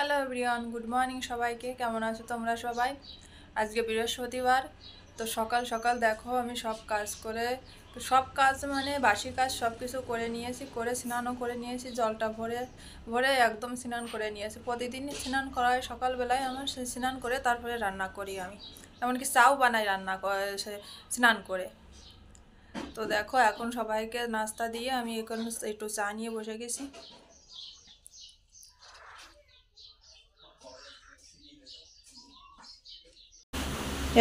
Hello everyone, good morning সবাইকে। কেমন আছো তোমরা সবাই? আজকে বৃহস্পতিবার, তো সকাল সকাল দেখো আমি সব কাজ মানে বাসি কাজ সব কিছু করে নিয়েছি, করে স্নানও করে নিয়েছি, জলটা ভরে ভরে একদম স্নান করে নিয়েছি। প্রতিদিনই স্নান করা হয় সকালবেলায় আমার, স্নান করে তারপরে রান্না করি আমি, এমনকি চাও বানাই স্নান করে। তো দেখো এখন সবাইকে নাস্তা দিয়ে আমি এখন একটু চা নিয়ে বসে গেছি।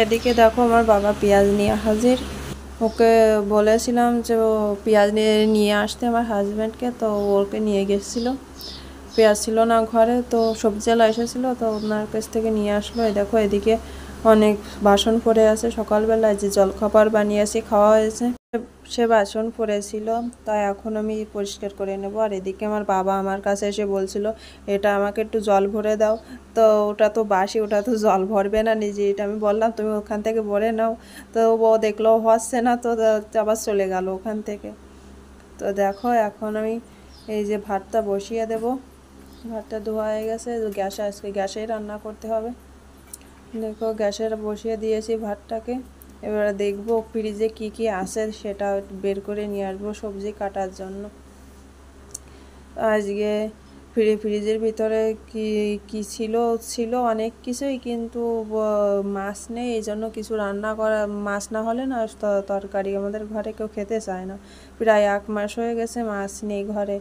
এদিকে দেখো আমার বাবা পেঁয়াজ নিয়ে হাজির। ওকে বলেছিলাম যে ও পেঁয়াজ নিয়ে আসতে আমার হাজব্যান্ডকে, তো ওকে নিয়ে গেছিলো। পেঁয়াজ ছিল না ঘরে, তো সবজিওয়ালা এসেছিলো, তো ওনার কাছ থেকে নিয়ে আসলো। এই দেখো এদিকে অনেক বাসন পড়ে আছে, সকালবেলায় যে জলখাবার বানিয়েছি খাওয়া হয়েছে সে বাসন পড়েছিল, তাই এখন আমি পরিষ্কার করে নেব। আর এদিকে আমার বাবা আমার কাছে এসে বলছিল এটা আমাকে একটু জল ভরে দাও, তো ওটা তো বাসি, ওটা তো জল ভরবে না নিজে। এটা আমি বললাম তুমি ওখান থেকে ভরে নাও, তো ও দেখলো হচ্ছে না, তো আবার চলে গেল ওখান থেকে। তো দেখো এখন আমি এই যে ভাতটা বসিয়ে দেব। ভাতটা ধোয়া হয়ে গেছে, আজকে গ্যাসেই রান্না করতে হবে। দেখো গ্যাসে বসিয়ে দিয়েছি ভাতটাকে। এবারে দেখবো ফ্রিজে কি কি আছে সেটা বের করে নিয়ে আসবো সবজি কাটার জন্য। আজকে ফ্রিজের ভিতরে কি কি ছিল অনেক কিছুই, কিন্তু মাছ নেই, এই জন্য কিছু রান্না করা, মাছ না হলে না তরকারি আমাদের ঘরে কেউ খেতে চায় না। প্রায় 1 মাস হয়ে গেছে মাছ নেই ঘরে,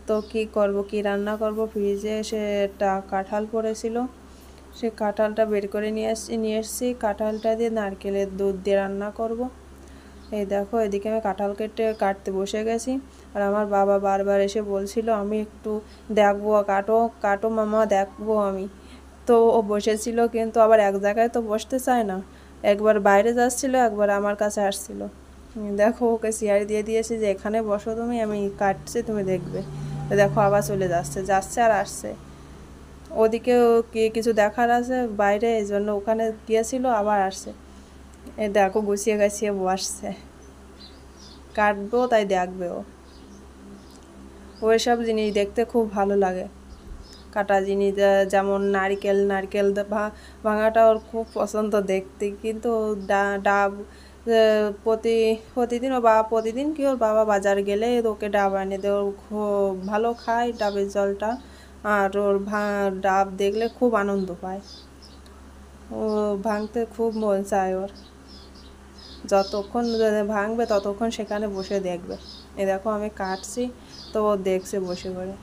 তো কি করব, কি রান্না করব। ফ্রিজে সেটা কাঁঠাল পড়েছিল, সে কাঁঠালটা বের করে নিয়ে এসেছি। কাঁঠালটা দিয়ে নারকেলের দুধ দিয়ে রান্না করব। এই দেখো এদিকে আমি কাঁঠাল কাটতে বসে গেছি। আর আমার বাবা বারবার এসে বলছিল আমি একটু দেখবো, কাটো কাটো মামা, দেখবো আমি। তো ও বসেছিল, কিন্তু আবার এক জায়গায় তো বসতে চায় না, একবার বাইরে যাচ্ছিল, একবার আমার কাছে আসছিল। দেখো ওকে চেয়ার দিয়ে দিয়েছি যে এখানে বসো তুমি, আমি কাটছি তুমি দেখবে। দেখো আবার চলে যাচ্ছে আর আসছে। ওদিকেও কিছু দেখার আছে বাইরে, এই জন্য ওখানে গিয়েছিল, আবার আসছে। এই দেখো গুছিয়ে গাছিয়ে বসছে, কাটবো তাই দেখবে ও। ওইসব জিনিস দেখতে খুব ভালো লাগে, কাটা জিনিস, যেমন নারকেল ভাঙাটা ওর খুব পছন্দ দেখতে। কিন্তু ডাব প্রতিদিন প্রতিদিন কি ওর বাবা বাজার গেলে ওকে ডাব এনে দেয়, ওর খুব ভালো খায় ডাবের জলটা। আর ওর ডাব দেখলে খুব আনন্দ পায়, ও ভাঙতে খুব মন চায় ওর। যতক্ষণ ভাঙবে ততক্ষণ সেখানে বসে দেখবে। এ দেখো আমি কাটছি, তো ও দেখছে বসে করে।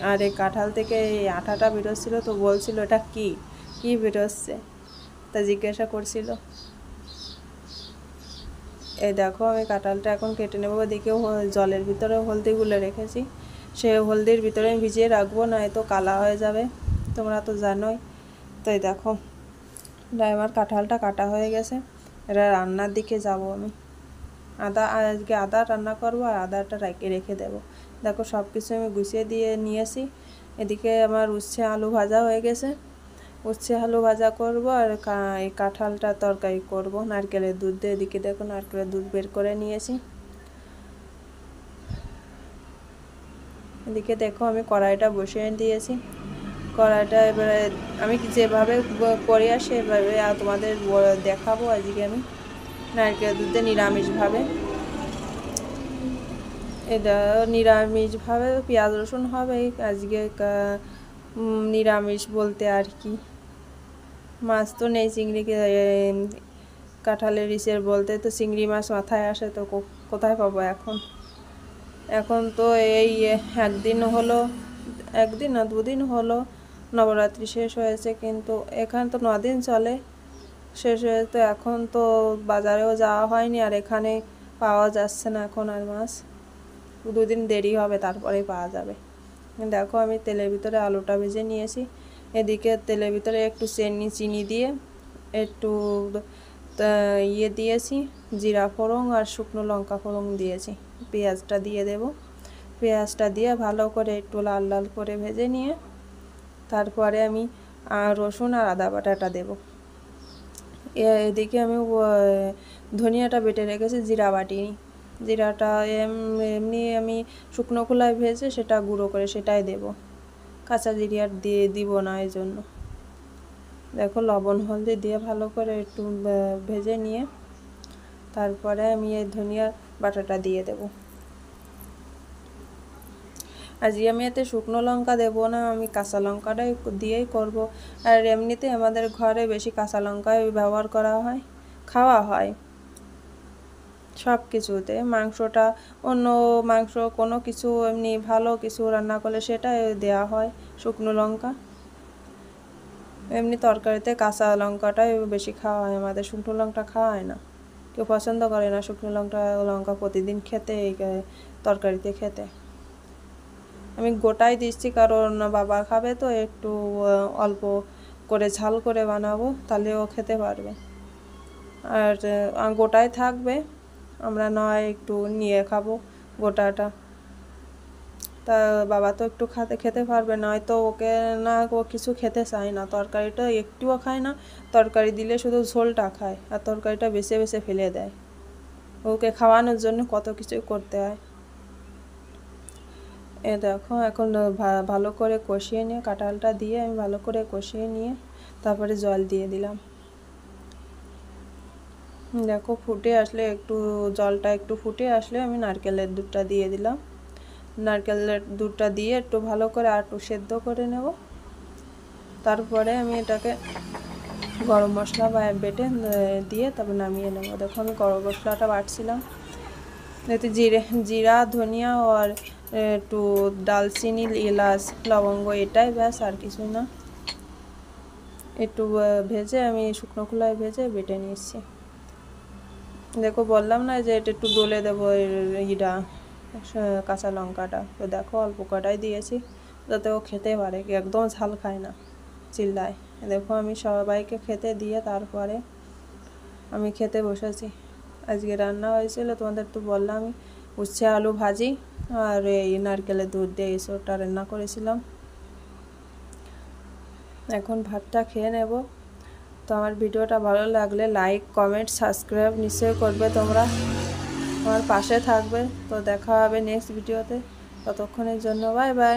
আর এই কাঁঠাল থেকে এই আঠাটা বেরোচ্ছিল, তো বলছিল এটা কি বেরোচ্ছে, তা জিজ্ঞাসা করছিল। এই দেখো আমি কাঁঠালটা এখন কেটে নেবো। দেখে জলের ভিতরে হলদি গুলে রেখেছি, সে হলদির ভিতরে আমি ভিজিয়ে রাখবো, না তো কালা হয়ে যাবে, তোমরা তো জানোই। তো এই দেখো আমার কাঁঠালটা কাটা হয়ে গেছে। এটা রান্নার দিকে যাব আমি। আজকে আদা রান্না করবো, আর আদাটা রেখে দেবো। দেখো সব কিছু আমি গুছিয়ে দিয়ে নিয়েছি। এদিকে আমার উচ্ছে আলু ভাজা হয়ে গেছে, উচ্ছে আলু ভাজা করব, আর এই কাঁঠালটা তরকারি করব নারকেলের দুধ দিয়ে। এদিকে দেখো নারকেলের দুধ বের করে নিয়েছি। এদিকে দেখো আমি কড়াইটা বসিয়ে দিয়েছি। কড়াইটা এবারে আমি যেভাবে করে আসি সেভাবে তোমাদের দেখাবো। আজকে আমি নারকেল দুধে নিরামিষভাবে, এটা নিরামিষভাবে পেঁয়াজ রসুন হবে আজকে। নিরামিষ বলতে আর কি, মাছ তো নেই, কাঁঠালের ইসের বলতে তো চিংড়ি মাছ মাথায় আসে, তো কোথায় পাবো এখন। এখন তো এই একদিন না 2 দিন হলো নবরাত্রি শেষ হয়েছে, কিন্তু এখানে তো 9 দিন চলে শেষ হয়ে, তো এখন তো বাজারেও যাওয়া হয়নি, আর এখানে পাওয়া যাচ্ছে না এখন আর মাছ। 2 দিন দেরি হবে, তারপরেই পাওয়া যাবে। দেখো আমি তেলের ভিতরে আলুটা ভেজে নিয়েছি। এদিকে তেলের ভিতরে একটু চিনি দিয়ে একটু দিয়েছি, জিরা ফোড়ন আর শুকনো লঙ্কা ফোড়ন দিয়েছি। পেঁয়াজটা দিয়ে দেব, পেঁয়াজটা দিয়ে ভালো করে একটু লাল লাল করে ভেজে নিয়ে তারপরে আমি রসুন আর আদা বাটাটা দেব। এদিকে আমি ধনিয়াটা বেটে রেখেছি, জিরা বাটিনি। জিরাটা এমনি আমি শুকনো খোলায় ভেজে সেটা গুঁড়ো করে সেটাই দেব, কাঁচা জিরে আর দিয়ে দিব না, এই জন্য। দেখো লবণ হলদি দিয়ে ভালো করে একটু ভেজে নিয়ে তারপরে আমি এই ধনিয়ার বাটাটা দিয়ে দেব। আজকে আমি এতে শুকনো লঙ্কা দেবো না, আমি কাঁচা লঙ্কাটাই দিয়েই করব। আর এমনিতে আমাদের ঘরে বেশি কাঁচা লঙ্কাই ব্যবহার করা হয়, খাওয়া হয় সব কিছুতে। মাংসটা, অন্য মাংস কোনো কিছু এমনি ভালো কিছু রান্না করলে সেটা দেওয়া হয় শুকনো লঙ্কা। এমনি তরকারিতে কাঁচা লঙ্কাটাই বেশি খাওয়া হয় আমাদের, শুকনো লঙ্কা খাওয়া হয় না। কেউ পছন্দ করে না শুকনো লঙ্কা প্রতিদিন খেতে, তরকারিতে খেতে। আমি গোটাই দিচ্ছি কারণ বাবা খাবে তো, একটু অল্প করে ঝাল করে বানাবো, তাহলে ও খেতে পারবে। আর গোটাই থাকবে, আমরা নয় একটু নিয়ে খাবো গোটাটা। তা বাবা তো একটু খেতে পারবে, নয়তো ওকে না, ও কিছু খেতে চায় না, তরকারিটা একটুও খায় না। তরকারি দিলে শুধু ঝোলটা খায় আর তরকারিটা বেছে বেছে ফেলে দেয়। ওকে খাওয়ানোর জন্য কত কিছুই করতে হয়। এ দেখো এখন ভালো করে কষিয়ে নিয়ে, কাঁঠালটা দিয়ে আমি ভালো করে কষিয়ে নিয়ে তারপরে জল দিয়ে দিলাম। দেখো ফুটে আসলে, একটু জলটা একটু ফুটে আসলে আমি নারকেলের দুধটা দিয়ে দিলাম। নারকেলের দুধটা দিয়ে একটু ভালো করে আর একটু সেদ্ধ করে নেব। তারপরে আমি এটাকে গরম মশলা বেটে দিয়ে তারপর নামিয়ে নেব। দেখো আমি গরম মশলাটা বাটছিলাম, এতে জিরা ধনিয়া আর একটু দালচিনি এলাচ লবঙ্গ, এটাই ব্যাস, আর কিছু না। একটু ভেজে আমি শুকনো খোলায় ভেজে বেটে নিয়েছি। দেখো বললাম না যে এটা একটু ডলে দেবো ইটা কাঁচা লঙ্কাটা, তো দেখো অল্প কটাই দিয়েছি যাতে ও খেতে পারে, একদম ঝাল খায় না, চিল্লায়। দেখো আমি সবাইকে খেতে দিয়ে তারপরে আমি খেতে বসেছি। আজকে রান্না হয়েছিল তোমাদের তো বললাম, আমি উচ্ছে আলু ভাজি আর এই নারকেলের দুধ দিয়ে এসবটা রান্না করেছিলাম। এখন ভাতটা খেয়ে নেব। তো আমার ভিডিওটা ভালো লাগলে লাইক কমেন্ট সাবস্ক্রাইব নিশ্চয়ই করবে, তোমরা আমার পাশে থাকবে। তো দেখা হবে নেক্সট ভিডিওতে, ততক্ষণের জন্য বাই বাই।